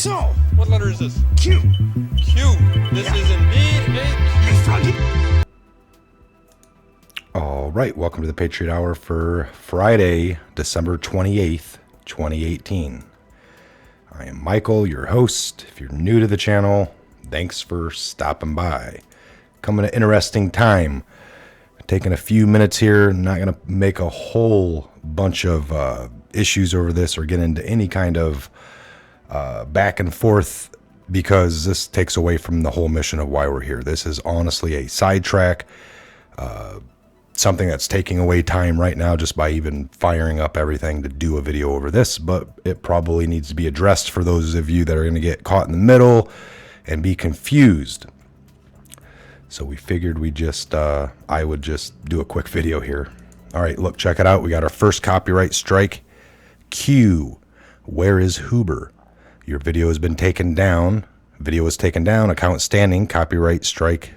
So, What letter is this? Q. Q. This is indeed a Q. All right, welcome to the Patriot Hour for Friday, December 28th, 2018. I am Michael, your host. If you're new to the channel, thanks for stopping by. Coming at an interesting time. Taking a few minutes here, not going to make a whole bunch of issues over this or get into any kind of back and forth because this takes away from the whole mission of why we're here. This is honestly a sidetrack, something that's taking away time right now just by even firing up everything to do a video over this, but it probably needs to be addressed for those of you that are going to get caught in the middle and be confused. So we figured I would just do a quick video here. All right, look, check it out. We got our first copyright strike. Q, where is Huber? Your video has been taken down. Video was taken down. Account standing. Copyright strike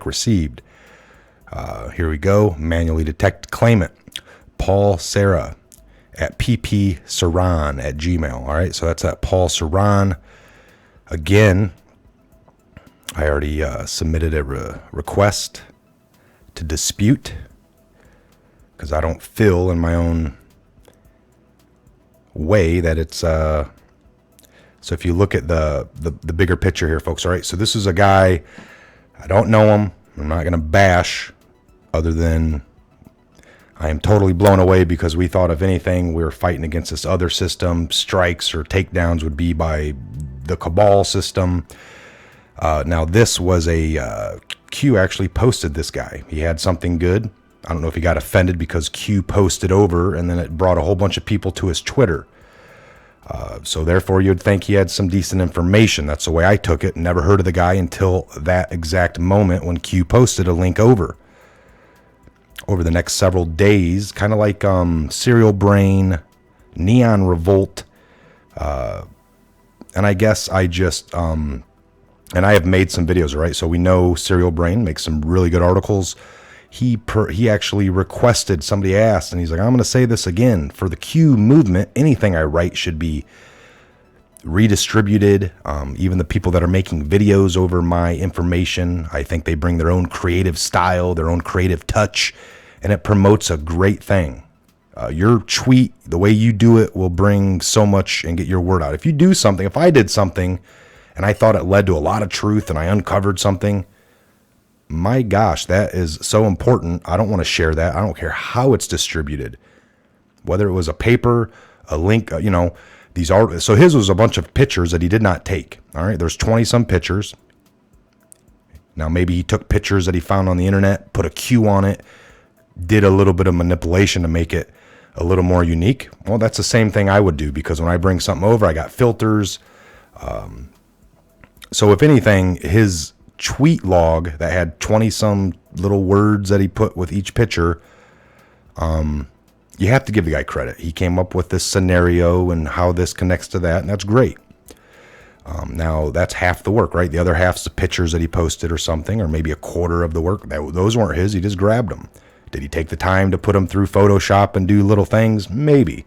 received. Here we go. Manually detect claimant. Paul Sarah at ppsaran@gmail. All right, so that's at Paul Saran. Again, I already submitted a request to dispute because I don't feel in my own way that it's so if you look at the bigger picture here, folks, all right, so this is a guy, I don't know him, I'm not going to bash, other than I am totally blown away because we thought, if anything, we were fighting against this other system. Strikes or takedowns would be by the cabal system. Now this was a Q actually posted this guy. He had something good. I don't know if he got offended because Q posted over and then it brought a whole bunch of people to his Twitter. So therefore you'd think he had some decent information. That's the way I took it. Never heard of the guy until that exact moment when Q posted a link over the next several days, kind of like Serial Brain, Neon Revolt, and I guess I just and I have made some videos, right? So we know Serial Brain makes some really good articles. He actually requested, somebody asked, and he's like, I'm going to say this again. For the Q movement, anything I write should be redistributed. Even the people that are making videos over my information, I think they bring their own creative style, their own creative touch, and it promotes a great thing. Your tweet, the way you do it, will bring so much and get your word out. If you do something, if I did something and I thought it led to a lot of truth and I uncovered something, my gosh, that is so important. I don't want to share that. I don't care how it's distributed, whether it was a paper, a link, these are, so his was a bunch of pictures that he did not take. All right. There's 20 some pictures. Now, maybe he took pictures that he found on the internet, put a Q on it, did a little bit of manipulation to make it a little more unique. Well, that's the same thing I would do, because when I bring something over, I got filters. So if anything, his tweet log that had 20 some little words that he put with each picture, you have to give the guy credit. He came up with this scenario and how this connects to that, and that's great. Now that's half the work, right? The other half's the pictures that he posted or something, or maybe a quarter of the work. Those weren't his. He just grabbed them. Did he take the time to put them through Photoshop and do little things? Maybe.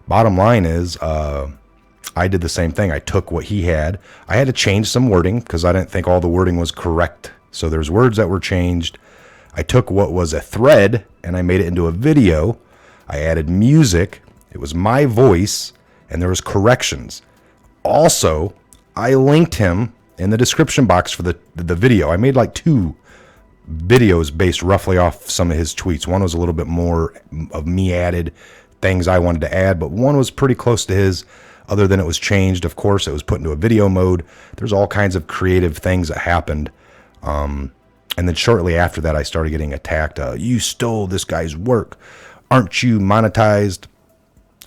Bottom line is, I did the same thing. I took what he had. I had to change some wording because I didn't think all the wording was correct. So there's words that were changed. I took what was a thread and I made it into a video. I added music. It was my voice, and there was corrections. Also, I linked him in the description box for the video. I made like 2 videos based roughly off some of his tweets. One was a little bit more of me added things I wanted to add, but one was pretty close to his. Other than it was changed, of course, it was put into a video mode. There's all kinds of creative things that happened. And then shortly after that, I started getting attacked. You stole this guy's work. Aren't you monetized?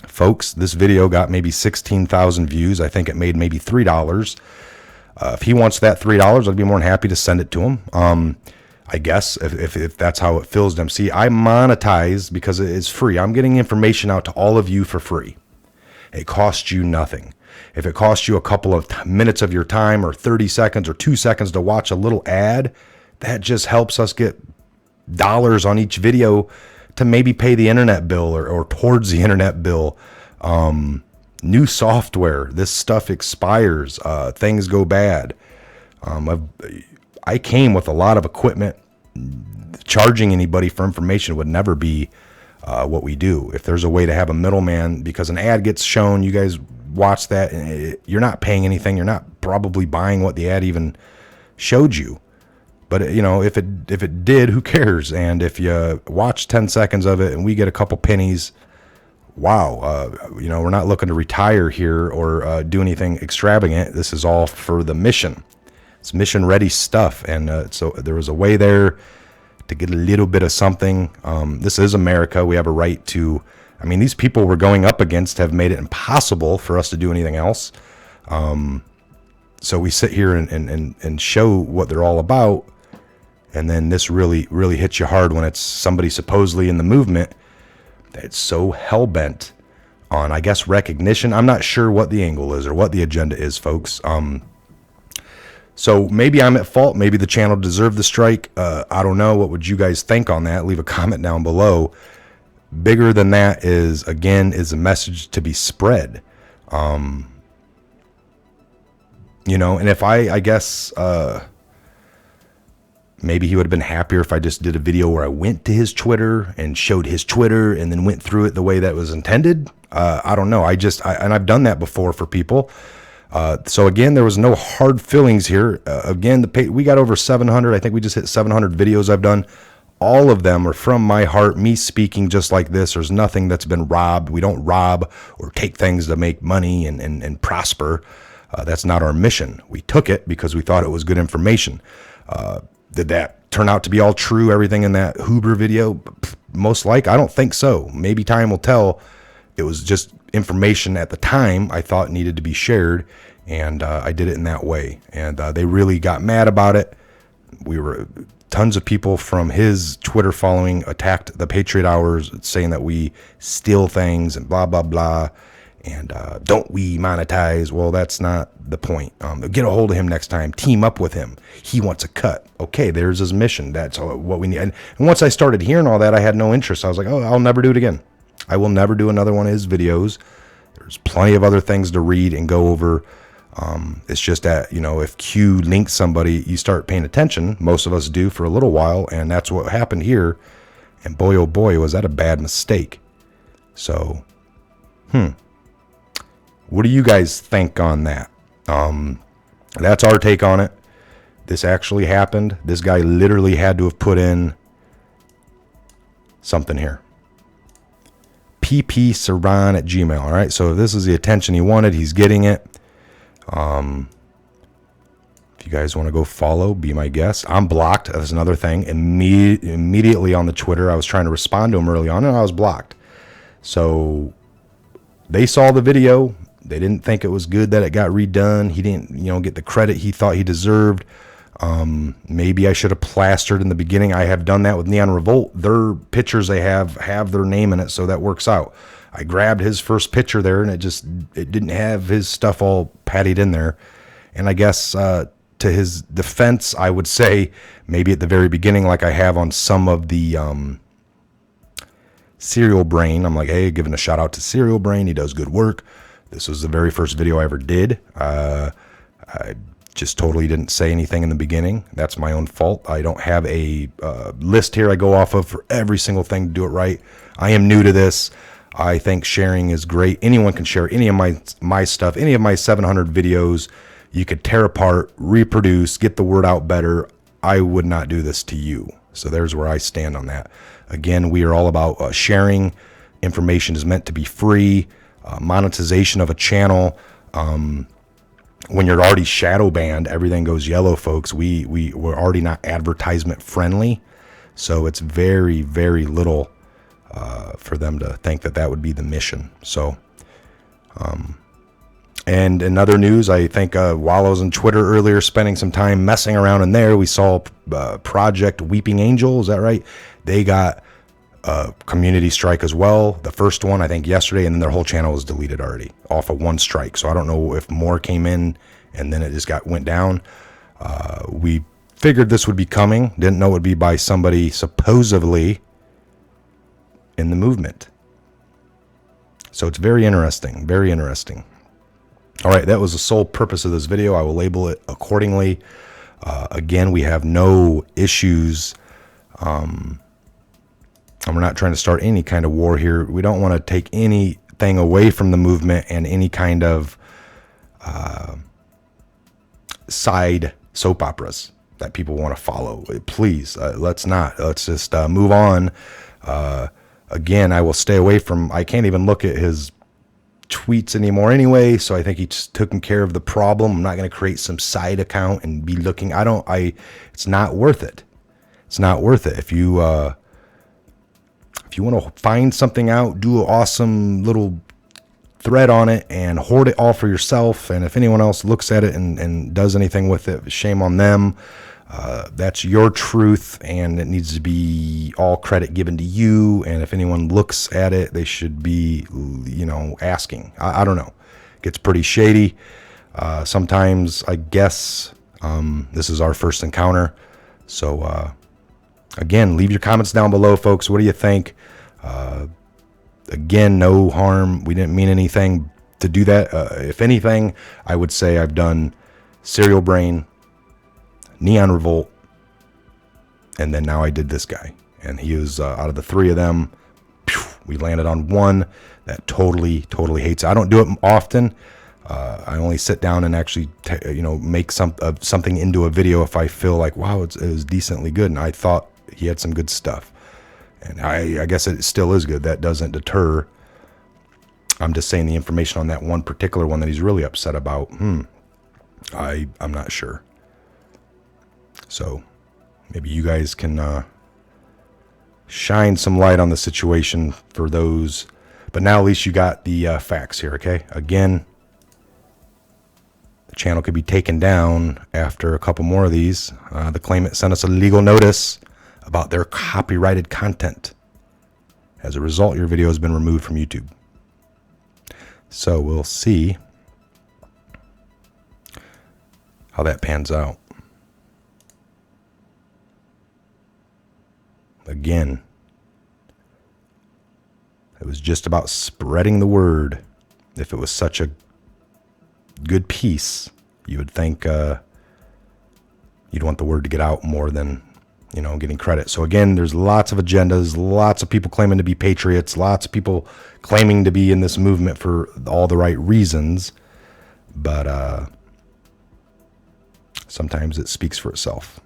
Folks, this video got maybe 16,000 views. I think it made maybe $3. If he wants that $3, I'd be more than happy to send it to him. I guess if that's how it feels to him. See, I monetize because it is free. I'm getting information out to all of you for free. It costs you nothing. If it costs you a couple of minutes of your time, or 30 seconds or 2 seconds to watch a little ad, that just helps us get dollars on each video to maybe pay the internet bill or towards the internet bill. New software. This stuff expires. Things go bad. I came with a lot of equipment. Charging anybody for information would never be what we do. If there's a way to have a middleman, because an ad gets shown, you guys watch that, and you're not paying anything. You're not probably buying what the ad even showed you. But you know, if it did, who cares? And if you watch 10 seconds of it and we get a couple pennies, wow, you know, we're not looking to retire here or do anything extravagant. This is all for the mission. It's mission ready stuff. And so there was a way there to get a little bit of something. This is America. We have a right to, I mean, these people we're going up against have made it impossible for us to do anything else. So we sit here and show what they're all about. And then this really, really hits you hard when it's somebody supposedly in the movement that's so hell-bent on, I guess, recognition. I'm not sure what the angle is or what the agenda is, folks. So maybe I'm at fault. Maybe the channel deserved the strike. I don't know. What would you guys think on that? Leave a comment down below. Bigger than that is a message to be spread. You know, and if I guess... maybe he would have been happier if I just did a video where I went to his Twitter and showed his Twitter and then went through it the way that was intended. I don't know. And I've done that before for people. So again, there was no hard feelings here. Again, we got over 700. I think we just hit 700 videos I've done. All of them are from my heart, me speaking just like this. There's nothing that's been robbed. We don't rob or take things to make money and prosper. That's not our mission. We took it because we thought it was good information. Did that turn out to be all true, everything in that Huber video? Most like, I don't think so. Maybe time will tell. It was just information at the time I thought needed to be shared, and I did it in that way. And they really got mad about it. Tons of people from his Twitter following attacked the Patriot Hours, saying that we steal things and blah, blah, blah. And don't we monetize? Well, that's not the point. Get a hold of him next time. Team up with him. He wants a cut. Okay, there's his mission. That's what we need. And once I started hearing all that, I had no interest. I was like, oh, I'll never do it again. I will never do another one of his videos. There's plenty of other things to read and go over. It's just that, you know, if Q links somebody, you start paying attention. Most of us do for a little while, and that's what happened here. And boy, oh boy, was that a bad mistake. So, what do you guys think on that? That's our take on it. This actually happened. This guy literally had to have put in something here. ppsaran@gmail. All right. So if this is the attention he wanted, he's getting it. If you guys want to go follow, be my guest. I'm blocked. That's another thing. Immediately on the Twitter, I was trying to respond to him early on, and I was blocked. So they saw the video. They didn't think it was good that it got redone. He didn't, you know, get the credit he thought he deserved. Maybe I should have plastered in the beginning. I have done that with Neon Revolt. Their pictures they have their name in it, so that works out. I grabbed his first picture there, and it didn't have his stuff all patted in there. And I guess to his defense, I would say maybe at the very beginning, like I have on some of the Serial Brain. I'm like, hey, giving a shout out to Serial Brain. He does good work. This was the very first video I ever did. I just totally didn't say anything in the beginning. That's my own fault. I don't have a list here I go off of for every single thing to do it right. I am new to this. I think sharing is great. Anyone can share any of my stuff, any of my 700 videos. You could tear apart, reproduce, get the word out better. I would not do this to you. So there's where I stand on that. Again, we are all about sharing. Information is meant to be free. Monetization of a channel. When you're already shadow banned, everything goes yellow, folks. We're already not advertisement friendly. So it's very, very little for them to think that would be the mission. So, and in other news, I think while I was on Twitter earlier, spending some time messing around in there, we saw Project Weeping Angel. Is that right? They got a community strike as well. The first one, I think, yesterday, and then their whole channel was deleted already off of one strike. So I don't know if more came in and then it just went down. We figured this would be coming. Didn't know it would be by somebody supposedly in the movement. So it's very interesting, very interesting. All right, that was the sole purpose of this video. I will label it accordingly. Again, we have no issues. And we're not trying to start any kind of war here. We don't want to take anything away from the movement and any kind of side soap operas that people want to follow. Please, let's not. Let's just move on. Again, I will stay away from, I can't even look at his tweets anymore anyway, so I think he's taken care of the problem. I'm not going to create some side account and be looking. It's not worth it. It's not worth it. If you want to find something out, do an awesome little thread on it and hoard it all for yourself. And if anyone else looks at it and does anything with it, shame on them. That's your truth, and it needs to be all credit given to you. And if anyone looks at it, they should be, asking. I don't know. It gets pretty shady. Sometimes, I guess, this is our first encounter. So, again, leave your comments down below, folks. What do you think? Again, no harm. We didn't mean anything to do that. If anything, I would say I've done Serial Brain, Neon Revolt, and then now I did this guy. And he was, out of the three of them, we landed on one that totally hates it. I don't do it often. I only sit down and actually, make something into a video if I feel like, wow, it was decently good. And I thought he had some good stuff. And I guess it still is good. That doesn't deter. I'm just saying the information on that one particular one that he's really upset about. I'm not sure. So maybe you guys can shine some light on the situation for those. But now at least you got the facts here, okay? Again, the channel could be taken down after a couple more of these. The claimant sent us a legal notice about their copyrighted content. As a result, your video has been removed from YouTube. So we'll see how that pans out. Again, it was just about spreading the word. If it was such a good piece, you would think you'd want the word to get out more than getting credit. So again, there's lots of agendas, lots of people claiming to be patriots, lots of people claiming to be in this movement for all the right reasons, but sometimes it speaks for itself.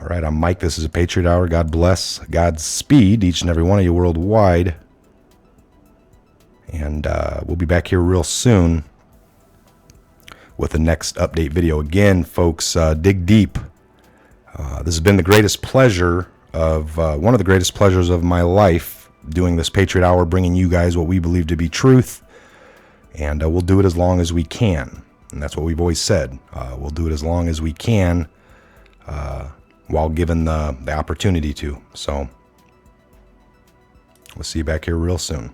All right, I'm Mike. This is a Patriot Hour. God bless. Godspeed, each and every one of you worldwide. And we'll be back here real soon with the next update video. Again, folks, dig deep. This has been the greatest pleasure of one of the greatest pleasures of my life, doing this Patriot Hour, bringing you guys what we believe to be truth, and we'll do it as long as we can. And that's what we've always said. We'll do it as long as we can, while given the opportunity to. So we'll see you back here real soon.